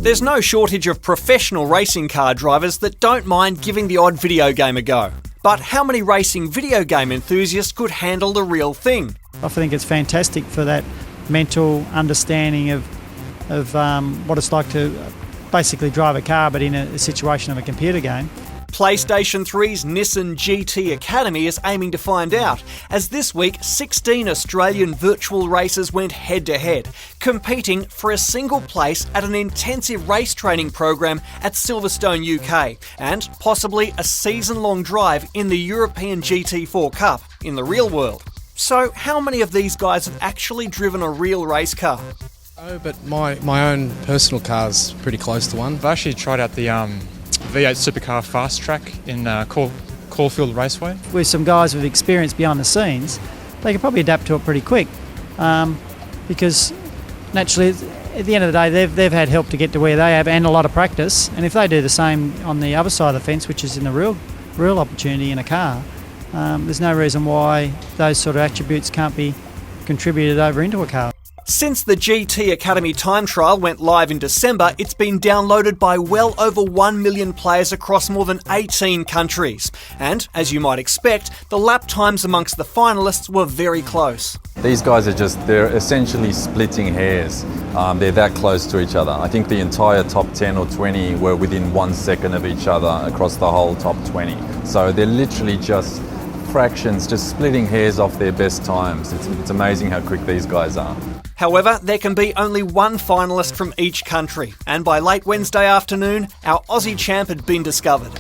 There's no shortage of professional racing car drivers that don't mind giving the odd video game a go. But how many racing video game enthusiasts could handle the real thing? I think it's fantastic for that mental understanding of what it's like to basically drive a car, but in a situation of a computer game. PlayStation 3's Nissan GT Academy is aiming to find out, as this week 16 Australian virtual racers went head-to-head, competing for a single place at an intensive race training program at Silverstone, UK, and possibly a season-long drive in the European GT4 Cup in the real world. So how many of these guys have actually driven a real race car? Oh, but my own personal car's pretty close to one. I've actually tried out the V8 Supercar Fast Track in Caulfield Raceway. With some guys with experience behind the scenes, they could probably adapt to it pretty quick, because naturally, at the end of the day, they've had help to get to where they have and a lot of practice. And if they do the same on the other side of the fence, which is in the real opportunity in a car, there's no reason why those sort of attributes can't be contributed over into a car. Since the GT Academy time trial went live in December, it's been downloaded by well over 1 million players across more than 18 countries. And, as you might expect, the lap times amongst the finalists were very close. These guys they're essentially splitting hairs. They're that close to each other. I think the entire top 10 or 20 were within 1 second of each other across the whole top 20. So they're literally just fractions, just splitting hairs off their best times. It's amazing how quick these guys are. However, there can be only one finalist from each country, and by late Wednesday afternoon, our Aussie champ had been discovered.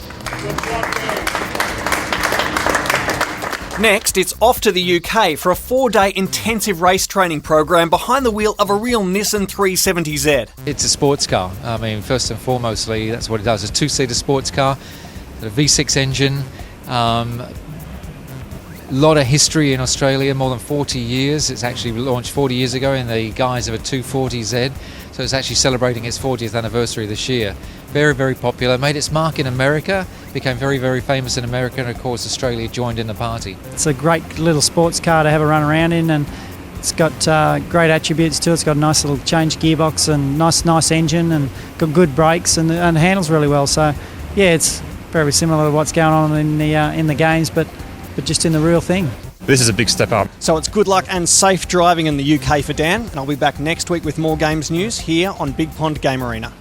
Next, it's off to the UK for a 4-day intensive race training program behind the wheel of a real Nissan 370Z. It's a sports car. I mean, first and foremostly, that's what it does. It's a two-seater sports car, a V6 engine. Lot of history in Australia, more than 40 years. It's actually launched 40 years ago in the guise of a 240Z, so it's actually celebrating its 40th anniversary this year. Very, very popular, made its mark in America, became very, very famous in America, and of course Australia joined in the party. It's a great little sports car to have a run around in, and it's got great attributes to it. It's got a nice little change gearbox and nice engine, and got good brakes, and handles really well. So yeah, it's very similar to what's going on in the games, but just in the real thing. This is a big step up. So it's good luck and safe driving in the UK for Dan. And I'll be back next week with more games news here on BigPond Game Arena.